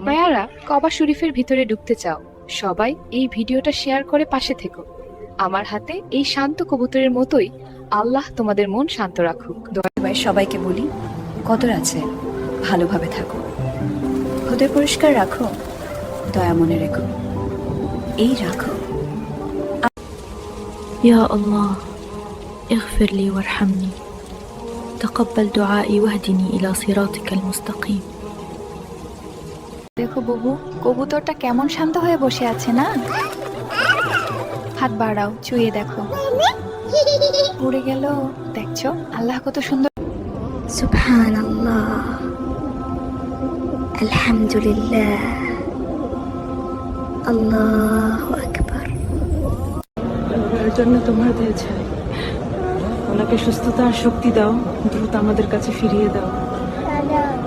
মায়ারা কাবা শরীফের ভিতরে ঢুকতে চাও, সবাই এই ভিডিওটা শেয়ার করে পাশে থেকো। আমার হাতে এই শান্ত কবুতরের মতোই আল্লাহ তোমাদের মন শান্ত রাখুক। ভাই সবাইকে বলি, কদর আছে, ভালোভাবে থাকো, হৃদয় পরিষ্কার রাখো, দয়া মনে রেখো, এই রাখো। يا الله اغفر لي وارحمني تقبل دعائي واهدني إلى صراطك المستقيم। দেখো বুবু, কবুতরটা কেমন শান্ত হয়ে বসে আছে না? হাত বাড়াও, চুইয়ে দেখো। উড়ে গেল। দেখছো আল্লাহ কত সুন্দর। سبحان الله الحمد لله الله أكبر। এর জন্য তোমার দয়া চাই, ওনাকে সুস্থতা আর শক্তি দাও, দ্রুত আমাদের কাছে ফিরিয়ে দাও।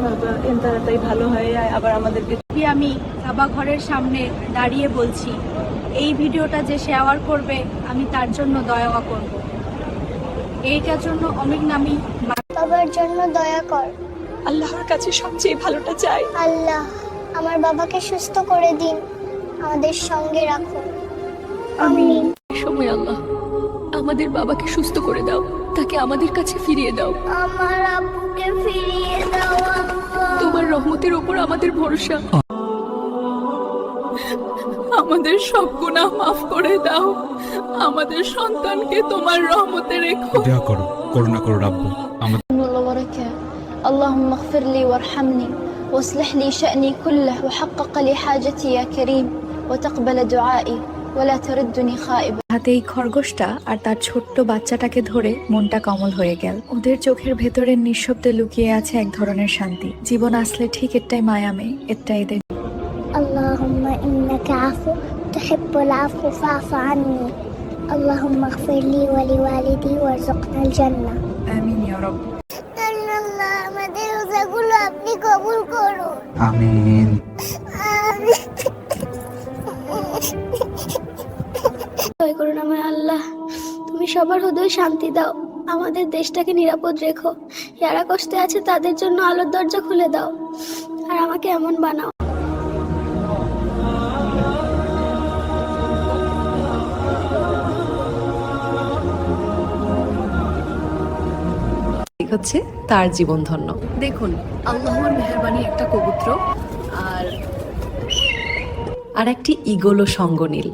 বাবা এর তাড়াতাড়ি ভালো হয়ে যায়, আবার আমাদেরকে আমি কাবা ঘরের সামনে দাঁড়িয়ে বলছি, এই ভিডিওটা যে শেয়ার করবে আমি তার জন্য দয়া করব। এইটার জন্য অনেক নামি বাবার জন্য দয়া কর। আল্লাহর কাছে সবচেয়ে ভালোটা চাই। আল্লাহ আমার বাবাকে সুস্থ করে দিন, আমাদের সঙ্গে রাখো। আমিন। সময় আল্লাহ আমাদের বাবাকে সুস্থ করে দাও, তাকে আমাদের কাছে ফিরিয়ে দাও। আমার আব্বুকে ফিরিয়ে দাও আল্লাহ। তোমার রহমতের ওপর আমাদের ভরসা। আমাদের সব গুনাহ মাফ করে দাও, আমাদের সন্তানকে তোমার রহমতে রেখো। দয়া করো, করুণা করো রাব্বু। আমাদের اللهم اغفر لي وارحمني واصلح لي شأني كله وحقق لي حاجتي يا كريم وتقبل دعائي ولا تردني خائبا। হাতে এই খরগোশটা আর তার ছোট্ট বাচ্চাটাকে ধরে মনটা কমল হয়ে গেল। ওদের চোখের ভেতরের নিঃশব্দে লুকিয়ে আছে এক ধরনের শান্তি। জীবন আসলে ঠিক এটাই মায়ামে, এটাই এদের। اللهم إنك عفو تحب العفو فاعف عني اللهم اغفر لي ولوالدي وارزقنا الجنة আমিন ইয়া রব। আল্লাহ আমাদের রোজাগুলো আপনি কবুল করুন। আমিন। দয়া করুন আমার আল্লাহ, তুমি সবার হৃদয় শান্তি দাও, আমাদের দেশটাকে নিরাপদ রেখো। যারা কষ্টে আছে তাদের জন্য আলোর দরজা খুলে দাও, আর আমাকে এমন বানাও। হচ্ছে তার জীবন ধন্য। দেখুন আল্লাহর মেহেরবানি একটা কবুতর আর একটি ইগলও সঙ্গ নীল।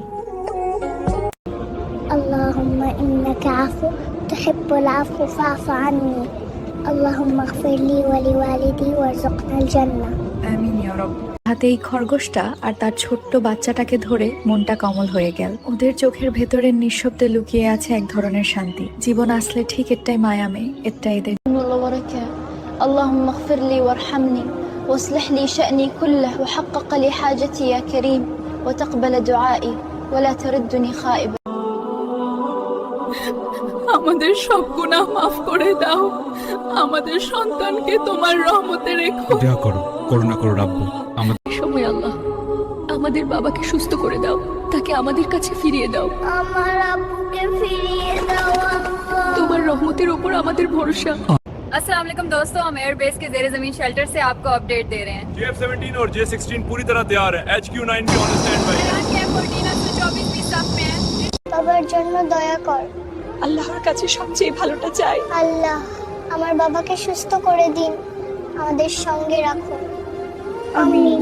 اللهم إنك عفو تحب العفو فاعف عني اللهم اغفر لي ولوالدي وارزقنا الجنة আমিন ইয়া রব। হাতে এই খরগোশটা আর তার ছোট্ট বাচ্চাটাকে ধরে মনটা কমল হয়ে গেল। ওদের চোখের ভেতরের নিঃশব্দে লুকিয়ে আছে এক ধরনের শান্তি। জীবন আসলে ঠিক এটাই মায়ামে, এটাই এদের। اللهم اغفر لي وارحمني واصلح لي شأني كله وحقق لي حاجتي يا كريم وتقبل دعائي ولا تردني خائبا। আমাদের সব গুনাহ মাফ করে দাও, আমাদের সন্তানকে তোমার রহমতে রেখো। দয়া করো, করুণা করো রাব্বু। আমাদের সময় আল্লাহ আমাদের বাবাকে সুস্থ করে দাও, তাকে আমাদের কাছে ফিরিয়ে দাও। আমার আব্বুকে ফিরিয়ে দাও আল্লাহ। তোমার রহমতের ওপর আমাদের ভরসা। अस्सलाम वालेकुम दोस्तों, हम एयर बेस के ज़ेरे ज़मीन शेल्टर से आपको अपडेट दे रहे हैं। JF-17 और J-16 पूरी तरह तैयार है। HQ-9 भी ऑन स्टैंड बाय। KF-14 भी साफ में है। বাবার জন্য দয়া কর। আল্লাহর কাছে সবচেয়ে ভালোটা চাই। আল্লাহ আমার বাবাকে সুস্থ করে দিন, আমাদের সঙ্গে রাখো। আমিন।